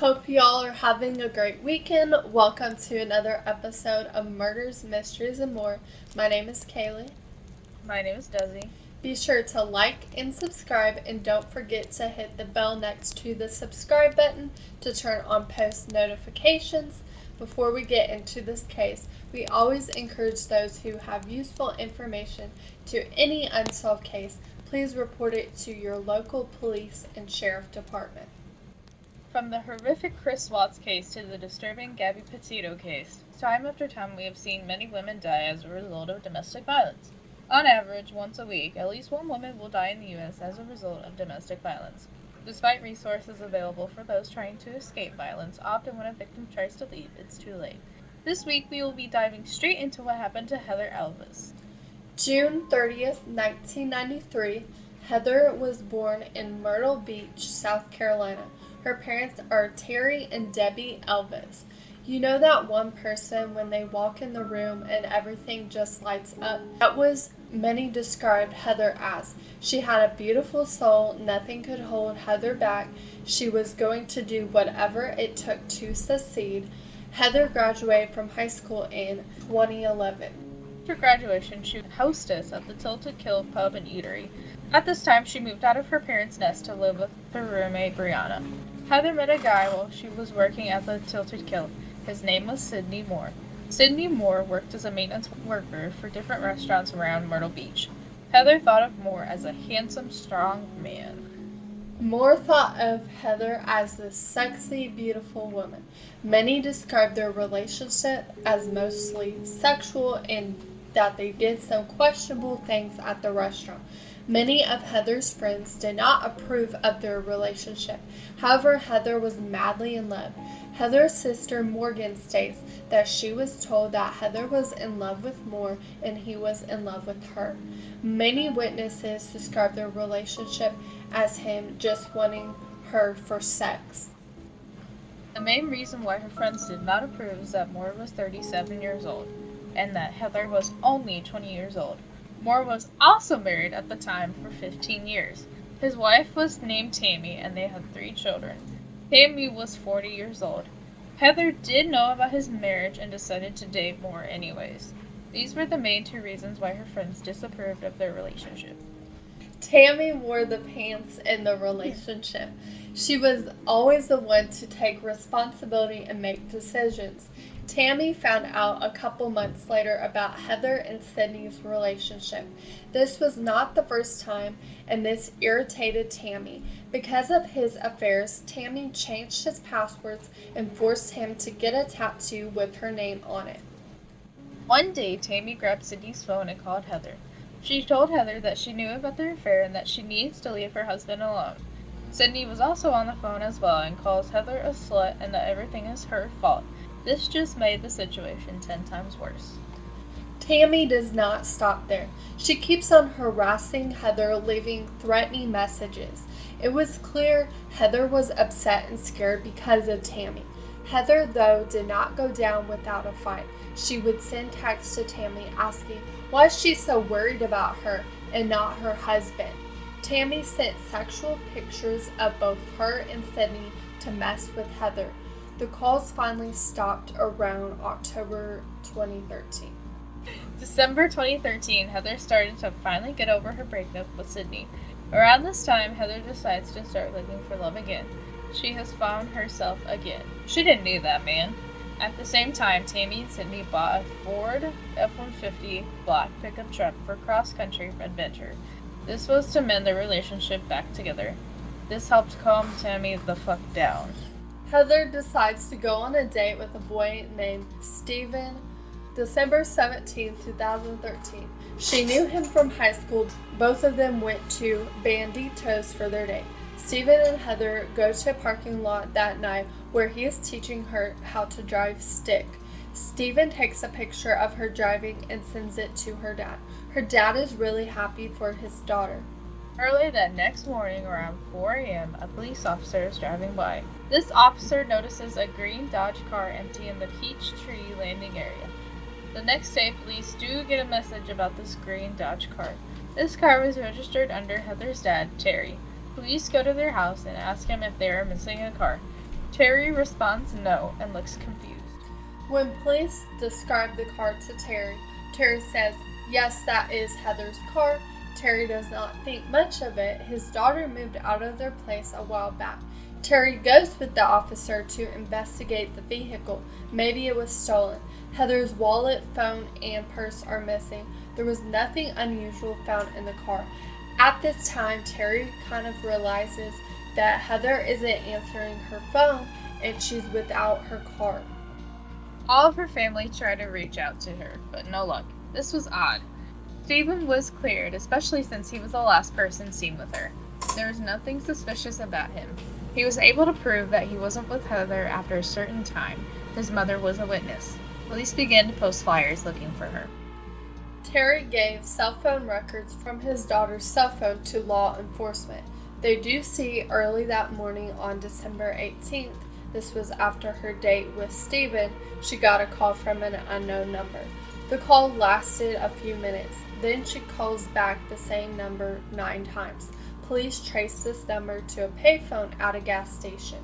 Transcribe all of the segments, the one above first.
Hope y'all are having a great weekend. Welcome to another episode of Murders, Mysteries, and More. My name is Kaylee. My name is Desi. Be sure to like and subscribe, and don't forget to hit the bell next to the subscribe button to turn on post notifications. Before we get into this case, we always encourage those who have useful information to any unsolved case, please report it to your local police and sheriff department. From the horrific Chris Watts case to the disturbing Gabby Petito case, time after time we have seen many women die as a result of domestic violence. On average, once a week, at least one woman will die in the U.S. as a result of domestic violence. Despite resources available for those trying to escape violence, often when a victim tries to leave, it's too late. This week we will be diving straight into what happened to Heather Elvis. June 30th, 1993, Heather was born in Myrtle Beach, South Carolina. Her parents are Terry and Debbie Elvis. You know that one person when they walk in the room and everything just lights up? That was many described Heather as. She had a beautiful soul, nothing could hold Heather back. She was going to do whatever it took to succeed. Heather graduated from high school in 2011. After graduation, she was a hostess at the Titled Quilt Pub and Eatery. At this time, she moved out of her parents' nest to live with her roommate, Brianna. Heather met a guy while she was working at the Titled Quilt. His name was Sidney Moore. Sidney Moore worked as a maintenance worker for different restaurants around Myrtle Beach. Heather thought of Moore as a handsome, strong man. Moore thought of Heather as this sexy, beautiful woman. Many described their relationship as mostly sexual and that they did some questionable things at the restaurant. Many of Heather's friends did not approve of their relationship. However, Heather was madly in love. Heather's sister Morgan states that she was told that Heather was in love with Moore and he was in love with her. Many witnesses described their relationship as him just wanting her for sex. The main reason why her friends did not approve is that Moore was 37 years old, and that Heather was only 20 years old. Moore was also married at the time for 15 years. His wife was named Tammy, and they had 3 children. Tammy was 40 years old. Heather did know about his marriage and decided to date Moore anyways. These were the main 2 reasons why her friends disapproved of their relationship. Tammy wore the pants in the relationship. She was always the one to take responsibility and make decisions. Tammy found out a couple months later about Heather and Sidney's relationship. This was not the first time, and this irritated Tammy. Because of his affairs, Tammy changed his passwords and forced him to get a tattoo with her name on it. One day, Tammy grabbed Sidney's phone and called Heather. She told Heather that she knew about their affair and that she needs to leave her husband alone. Sidney was also on the phone as well and calls Heather a slut and that everything is her fault. This just made the situation 10 times worse. Tammy does not stop there. She keeps on harassing Heather, leaving threatening messages. It was clear Heather was upset and scared because of Tammy. Heather, though, did not go down without a fight. She would send texts to Tammy asking why she's so worried about her and not her husband. Tammy sent sexual pictures of both her and Sidney to mess with Heather. The calls finally stopped around October 2013. December 2013, Heather started to finally get over her breakup with Sidney. Around this time, Heather decides to start looking for love again. She has found herself again. She didn't need that man. At the same time, Tammy and Sidney bought a Ford F-150 black pickup truck for cross-country adventure. This was to mend their relationship back together. This helped calm Tammy the fuck down. Heather decides to go on a date with a boy named Steven. December 17, 2013. She knew him from high school. Both of them went to Banditos for their date. Steven and Heather go to a parking lot that night where he is teaching her how to drive stick. Steven takes a picture of her driving and sends it to her dad. Her dad is really happy for his daughter. Early that next morning, around 4 a.m., a police officer is driving by. This officer notices a green Dodge car empty in the Peachtree landing area. The next day, police do get a message about this green Dodge car. This car was registered under Heather's dad, Terry. Police go to their house and ask him if they are missing a car. Terry responds no and looks confused. When police describe the car to Terry, Terry says, "Yes, that is Heather's car." Terry does not think much of it. His daughter moved out of their place a while back. Terry goes with the officer to investigate the vehicle. Maybe it was stolen. Heather's wallet, phone, and purse are missing. There was nothing unusual found in the car. At this time, Terry kind of realizes that Heather isn't answering her phone and she's without her car. All of her family tried to reach out to her, but no luck. This was odd. Stephen was cleared, especially since he was the last person seen with her. There was nothing suspicious about him. He was able to prove that he wasn't with Heather after a certain time. His mother was a witness. Police began to post flyers looking for her. Terry gave cell phone records from his daughter's cell phone to law enforcement. They do see early that morning on December 18th, this was after her date with Stephen, she got a call from an unknown number. The call lasted a few minutes. Then she calls back the same number 9 times. Police trace this number to a payphone at a gas station.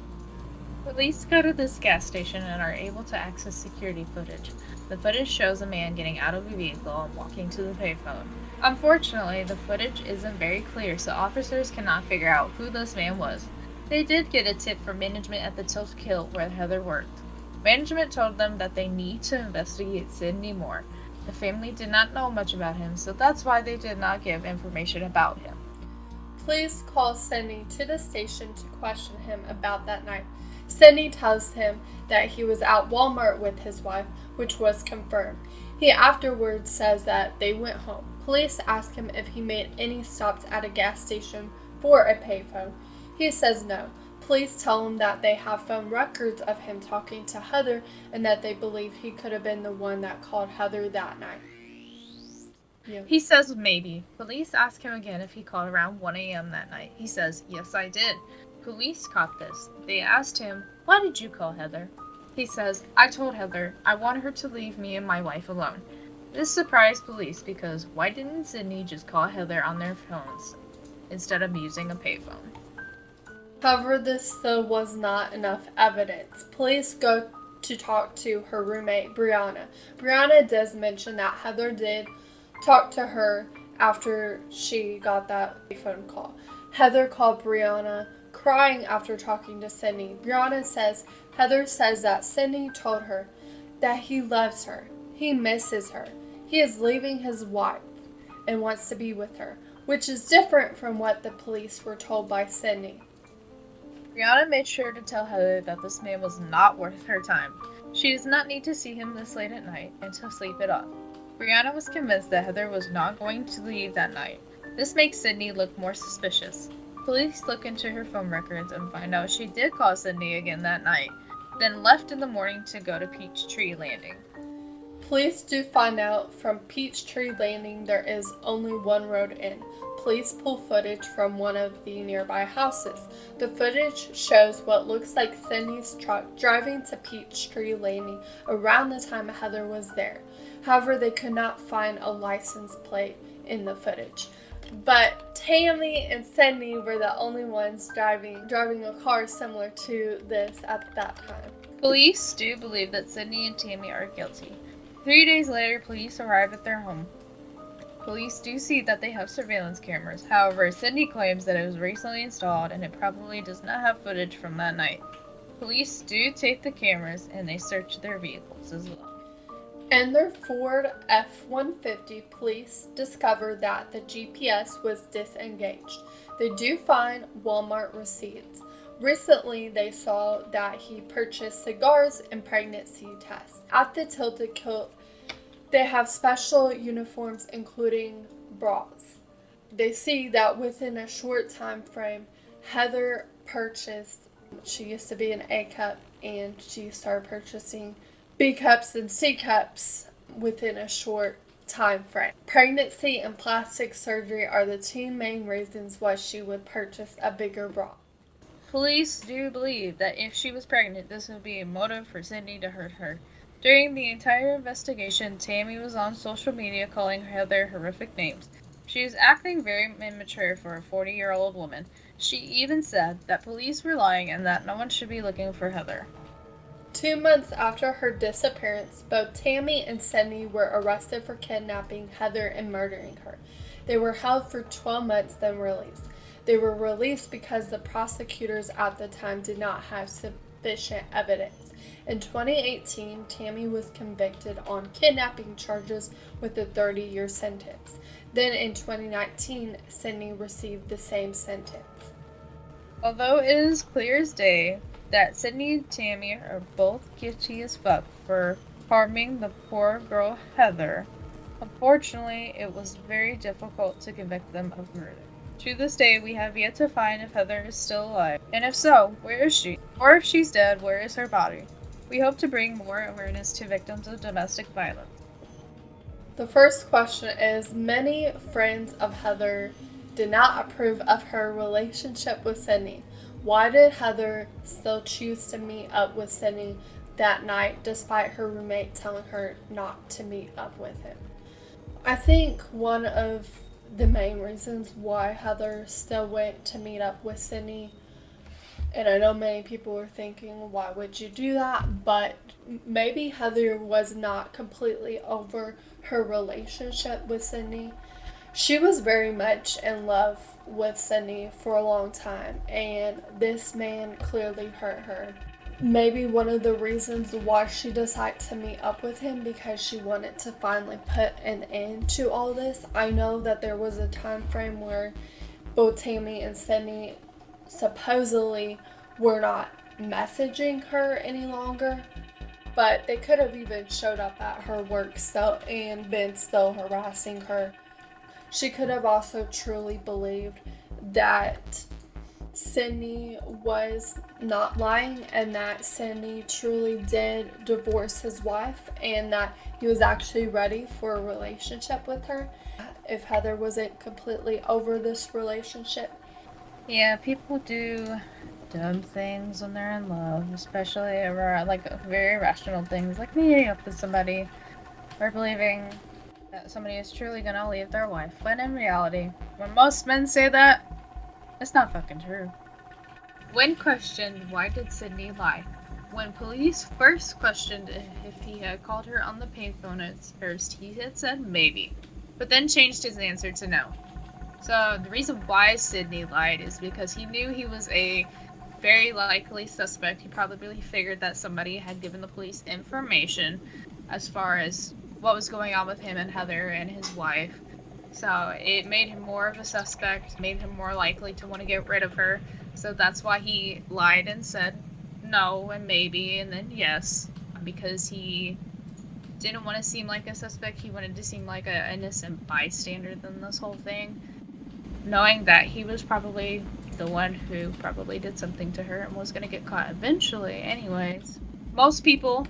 Police go to this gas station and are able to access security footage. The footage shows a man getting out of a vehicle and walking to the payphone. Unfortunately, the footage isn't very clear, so officers cannot figure out who this man was. They did get a tip from management at the Titled Quilt where Heather worked. Management told them that they need to investigate Sidney Moore. The family did not know much about him, so that's why they did not give information about him. Police call Sidney to the station to question him about that night. Sidney tells him that he was at Walmart with his wife, which was confirmed. He afterwards says that they went home. Police ask him if he made any stops at a gas station for a payphone. He says no. Police tell him that they have phone records of him talking to Heather and that they believe he could have been the one that called Heather that night. Yeah. He says maybe. Police ask him again if he called around 1 a.m. that night. He says, "Yes, I did." Police caught this. They asked him, "Why did you call Heather?" He says, "I told Heather I wanted her to leave me and my wife alone." This surprised police because why didn't Sidney just call Heather on their phones instead of using a payphone? However, this still was not enough evidence. Police go to talk to her roommate, Brianna. Brianna does mention that Heather did talk to her after she got that phone call. Heather called Brianna crying after talking to Sidney. Brianna says Heather says that Sidney told her that he loves her, he misses her, he is leaving his wife and wants to be with her, which is different from what the police were told by Sidney. Brianna made sure to tell Heather that this man was not worth her time. She does not need to see him this late at night and to sleep it off. Brianna was convinced that Heather was not going to leave that night. This makes Sidney look more suspicious. Police look into her phone records and find out she did call Sidney again that night, then left in the morning to go to Peachtree Landing. Police do find out from Peachtree Landing there is only one road in. Police pull footage from one of the nearby houses. The footage shows what looks like Sidney's truck driving to Peachtree Landing around the time Heather was there. However, they could not find a license plate in the footage. But Tammy and Sidney were the only ones driving a car similar to this at that time. Police do believe that Sidney and Tammy are guilty. 3 days later, police arrive at their home. Police do see that they have surveillance cameras. However, Sidney claims that it was recently installed and it probably does not have footage from that night. Police do take the cameras and they search their vehicles as well. In their Ford F-150, police discover that the GPS was disengaged. They do find Walmart receipts. Recently, they saw that he purchased cigars and pregnancy tests. At the Titled Quilt, they have special uniforms including bras. They see that within a short time frame, Heather purchased, she used to be an A cup and she started purchasing B cups and C cups within a short time frame. Pregnancy and plastic surgery are the 2 main reasons why she would purchase a bigger bra. Police do believe that if she was pregnant, this would be a motive for Sidney to hurt her. During the entire investigation, Tammy was on social media calling Heather horrific names. She was acting very immature for a 40-year-old woman. She even said that police were lying and that no one should be looking for Heather. 2 months after her disappearance, both Tammy and Sidney were arrested for kidnapping Heather and murdering her. They were held for 12 months, then released. They were released because the prosecutors at the time did not have sufficient evidence. In 2018, Tammy was convicted on kidnapping charges with a 30-year sentence. Then in 2019, Sidney received the same sentence. Although it is clear as day that Sidney and Tammy are both guilty as fuck for harming the poor girl Heather, unfortunately, it was very difficult to convict them of murder. To this day, we have yet to find if Heather is still alive, and if so, where is she? Or if she's dead, where is her body? We hope to bring more awareness to victims of domestic violence. The first question is, many friends of Heather did not approve of her relationship with Sidney. Why did Heather still choose to meet up with Sidney that night despite her roommate telling her not to meet up with him? I think one of the main reasons why Heather still went to meet up with Sidney, and I know many people were thinking, why would you do that? But maybe Heather was not completely over her relationship with Sidney. She was very much in love with Sidney for a long time, and this man clearly hurt her. Maybe one of the reasons why she decided to meet up with him because she wanted to finally put an end to all this. I know that there was a time frame where both Tammy and Sidney supposedly were not messaging her any longer, but they could have even showed up at her work still and been still harassing her. She could have also truly believed that Sidney was not lying and that Sidney truly did divorce his wife and that he was actually ready for a relationship with her if Heather wasn't completely over this relationship. Yeah, people do dumb things when they're in love, especially over like very irrational things like meeting up with somebody or believing that somebody is truly gonna leave their wife, when in reality, when most men say that, it's not fucking true. When questioned, why did Sidney lie? When police first questioned if he had called her on the payphone at first, he had said maybe, but then changed his answer to no. So the reason why Sidney lied is because he knew he was a very likely suspect. He probably figured that somebody had given the police information as far as what was going on with him and Heather and his wife. So it made him more of a suspect, made him more likely to want to get rid of her. So that's why he lied and said no and maybe and then yes, because he didn't want to seem like a suspect. He wanted to seem like an innocent bystander in this whole thing, knowing that he was probably the one who probably did something to her and was going to get caught eventually anyways. Most people,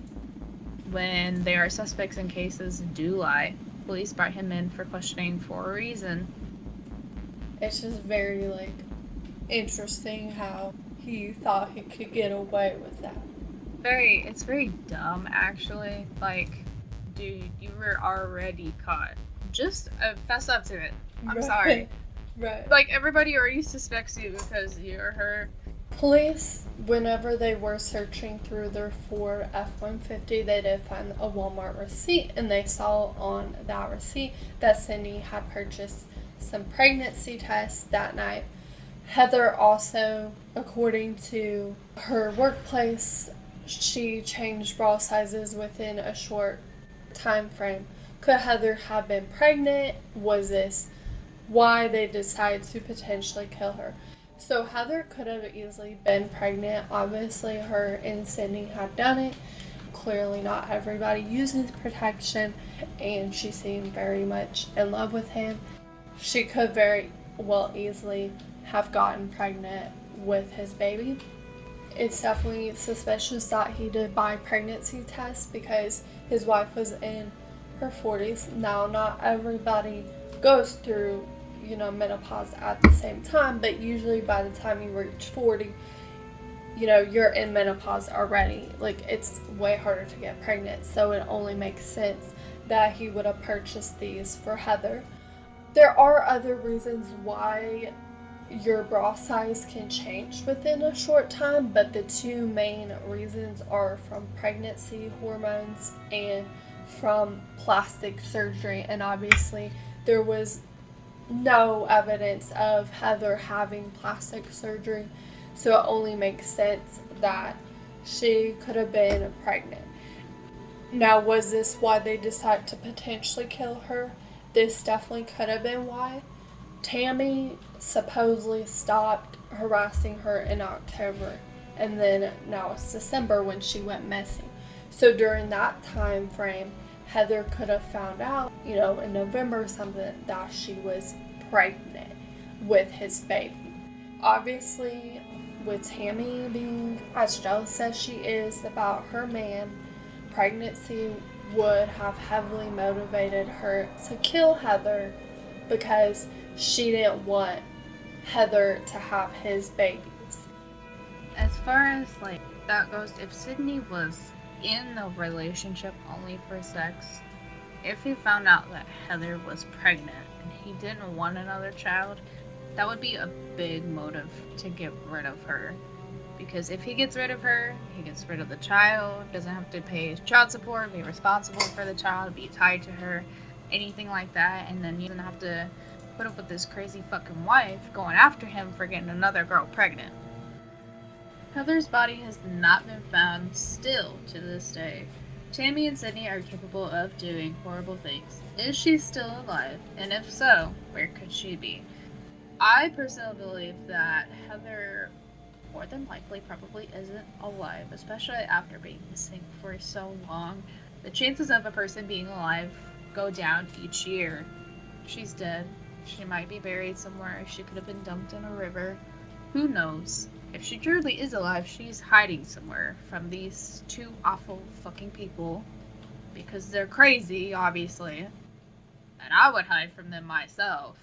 when they are suspects in cases, do lie. Police brought him in for questioning for a reason. It's just very, interesting how he thought he could get away with that. It's very dumb, actually. Dude, you were already caught. Just fess up to it. I'm sorry. Right. Everybody already suspects you because you're her. Police, whenever they were searching through their Ford F-150, they did find a Walmart receipt, and they saw on that receipt that Sidney had purchased some pregnancy tests that night. Heather also, according to her workplace, she changed bra sizes within a short time frame. Could Heather have been pregnant? Was this why they decided to potentially kill her? So Heather could have easily been pregnant. Obviously, her and Sidney had done it. Clearly not everybody uses protection, and she seemed very much in love with him. She could very well easily have gotten pregnant with his baby. It's definitely suspicious that he did buy pregnancy tests because his wife was in her 40s. Now, not everybody goes through menopause at the same time, but usually by the time you reach 40, you're in menopause already. It's way harder to get pregnant, so it only makes sense that he would have purchased these for Heather. There are other reasons why Your bra size can change within a short time, but the two main reasons are from pregnancy hormones and from plastic surgery. And obviously, there was no evidence of Heather having plastic surgery, so it only makes sense that she could have been pregnant. Now, was this why they decided to potentially kill her? This definitely could have been why. Tammy supposedly stopped harassing her in October, and then now it's December when she went missing. So during that time frame, Heather could have found out, in November or something, that she was pregnant with his baby. Obviously, with Tammy being as jealous as she is about her man, pregnancy would have heavily motivated her to kill Heather because she didn't want Heather to have his babies. As far as that goes, if Sidney was in a relationship only for sex, if he found out that Heather was pregnant and he didn't want another child, that would be a big motive to get rid of her. Because if he gets rid of her, he gets rid of the child, doesn't have to pay child support, be responsible for the child, be tied to her, anything like that, and then you don't have to put up with this crazy fucking wife going after him for getting another girl pregnant. Heather's body has not been found still to this day. Tammy and Sidney are capable of doing horrible things. Is she still alive? And if so, where could she be? I personally believe that Heather more than likely probably isn't alive, especially after being missing for so long. The chances of a person being alive go down each year. She's dead. She might be buried somewhere. She could have been dumped in a river. Who knows? If she truly is alive, she's hiding somewhere from these two awful fucking people. Because they're crazy, obviously. And I would hide from them myself.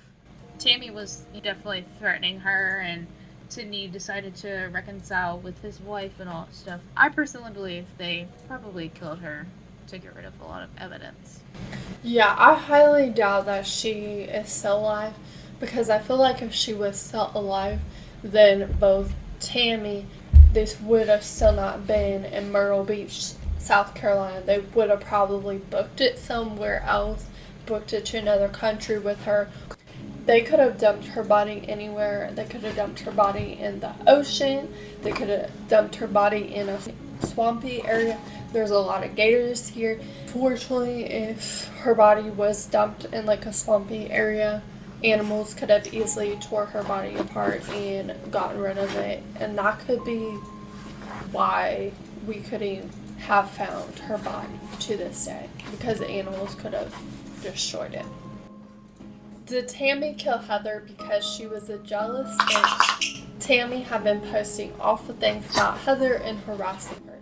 Tammy was definitely threatening her, and Sidney decided to reconcile with his wife and all that stuff. I personally believe they probably killed her to get rid of a lot of evidence. Yeah, I highly doubt that she is still alive, because I feel like if she was still alive, then both Tammy, this would have still not been in Myrtle Beach, South Carolina. They would have probably booked it somewhere else, booked it to another country with her. They could have dumped her body anywhere. They could have dumped her body in the ocean. They could have dumped her body in a swampy area. There's a lot of gators here. Fortunately, if her body was dumped in a swampy area, animals could have easily tore her body apart and gotten rid of it. And that could be why we couldn't have found her body to this day, because the animals could have destroyed it. Did Tammy kill Heather because she was a jealous and Tammy had been posting awful things about Heather and harassing her?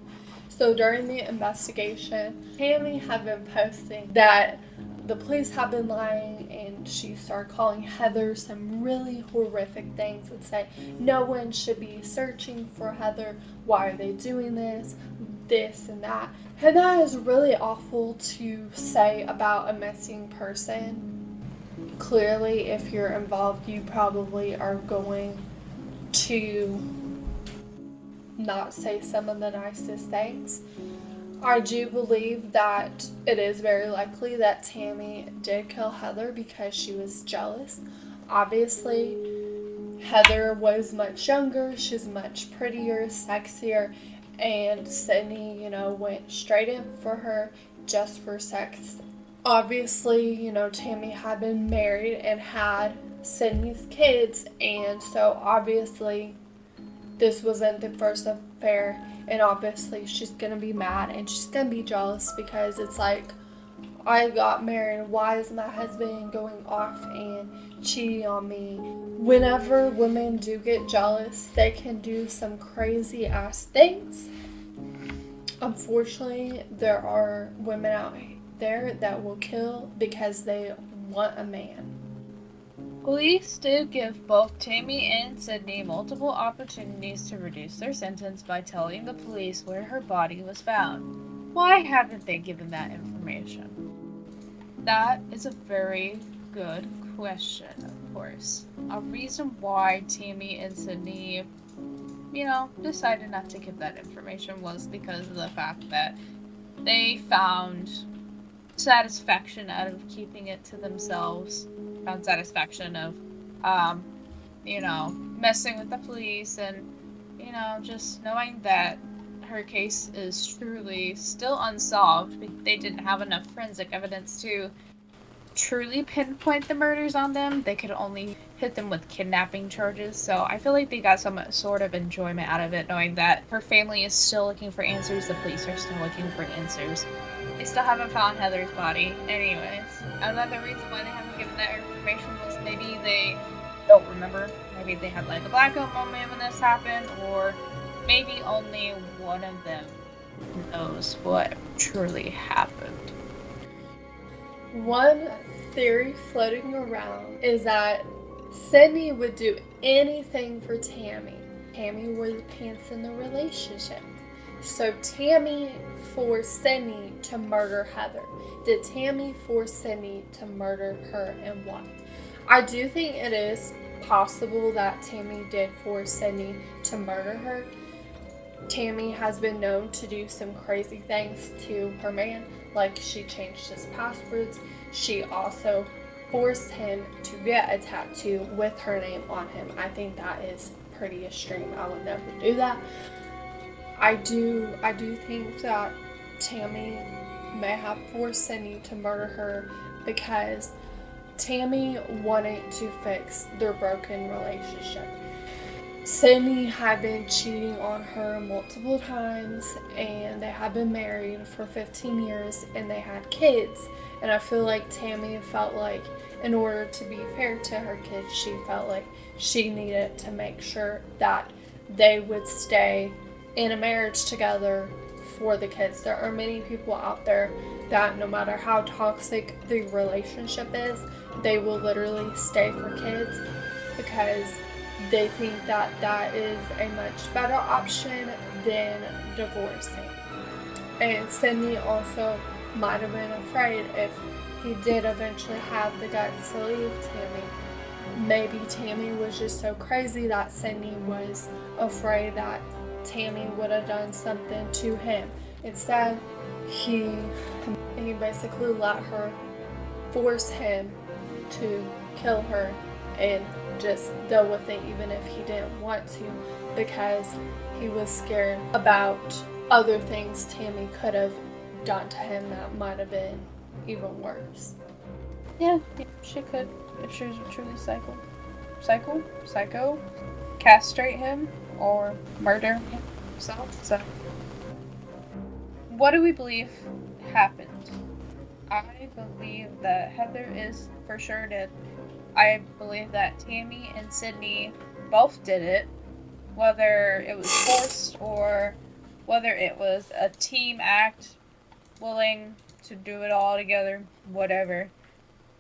So during the investigation, Tammy had been posting that the police had been lying, and she started calling Heather some really horrific things and say, no one should be searching for Heather. Why are they doing this and that? And that is really awful to say about a missing person. Clearly, if you're involved, you probably are going to not say some of the nicest things. I do believe that it is very likely that Tammy did kill Heather because she was jealous. Obviously, Heather was much younger, she's much prettier, sexier, and Sidney, went straight in for her just for sex. Obviously, Tammy had been married and had Sidney's kids, and so obviously this wasn't the first affair, and obviously she's gonna be mad and she's gonna be jealous, because it's like, I got married, why is my husband going off and cheating on me? Whenever women do get jealous, they can do some crazy ass things. Unfortunately, there are women out there that will kill because they want a man. Police did give both Tammy and Sidney multiple opportunities to reduce their sentence by telling the police where her body was found. Why haven't they given that information? That is a very good question. course. A reason why Tammy and Sidney, decided not to give that information was because of the fact that they found satisfaction out of keeping it to themselves, found satisfaction of, um, messing with the police and, just knowing that her case is truly still unsolved. They didn't have enough forensic evidence to truly pinpoint the murders on them. They could only hit them with kidnapping charges. So I feel like they got some sort of enjoyment out of it, knowing that her family is still looking for answers. The police are still looking for answers. They still haven't found Heather's body. Anyways, another reason why they haven't given that information was maybe they don't remember. Maybe they had like a blackout moment when this happened, or maybe only one of them knows what truly happened. One theory floating around is that Sidney would do anything for Tammy. Tammy wore the pants in the relationship. So Tammy forced Sidney to murder Heather. Did Tammy force Sidney to murder her, and why? I do think it is possible that Tammy did force Sidney to murder her. Tammy has been known to do some crazy things to her man, like she changed his passwords. She also forced him to get a tattoo with her name on him. I think that is pretty extreme. I would never do that. I do think that Tammy may have forced Sidney to murder her because Tammy wanted to fix their broken relationship. Sidney had been cheating on her multiple times, and they had been married for 15 years, and they had kids. And I feel like Tammy felt like, in order to be fair to her kids, she felt like she needed to make sure that they would stay in a marriage together for the kids. There are many people out there that no matter how toxic the relationship is, they will literally stay for kids because they think that that is a much better option than divorcing. And Sidney also might have been afraid if he did eventually have the guts to leave Tammy. Maybe Tammy was just so crazy that Sidney was afraid that Tammy would have done something to him. Instead, he basically let her force him to kill her and just deal with it even if he didn't want to, because he was scared about other things Tammy could have done to him that might have been even worse. Yeah, she could, if she was truly psycho, castrate him or murder him himself. So, what do we believe happened? I believe that Heather is for sure dead. I believe that Tammy and Sidney both did it, whether it was forced or whether it was a team act, willing to do it all together, whatever.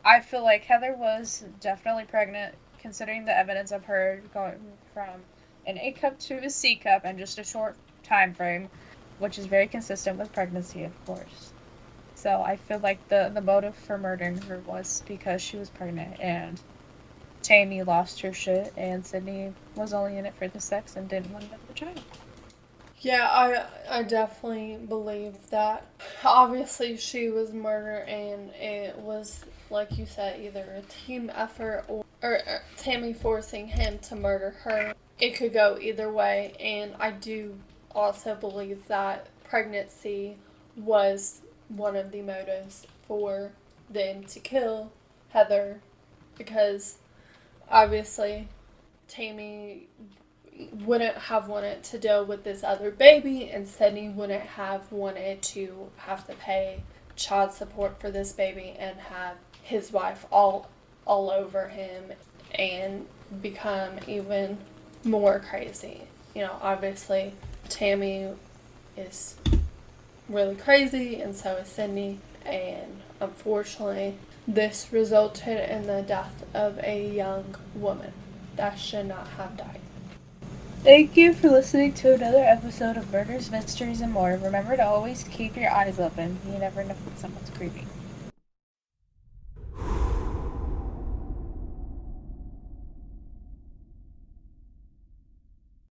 I feel like Heather was definitely pregnant, considering the evidence of her going from an A cup to a C cup in just a short time frame, which is very consistent with pregnancy, of course. So I feel like the motive for murdering her was because she was pregnant and Tammy lost her shit and Sidney was only in it for the sex and didn't want another child. Yeah, I definitely believe that. Obviously, she was murdered, and it was, like you said, either a team effort or Tammy forcing him to murder her. It could go either way, and I do also believe that pregnancy was one of the motives for them to kill Heather, because obviously Tammy wouldn't have wanted to deal with this other baby, and Sidney wouldn't have wanted to have to pay child support for this baby and have his wife all over him and become even more crazy. Obviously Tammy is really crazy, and so is Sidney, and unfortunately this resulted in the death of a young woman that should not have died. Thank you for listening to another episode of Murders, Mysteries, and More. Remember to always keep your eyes open. You never know when someone's creepy.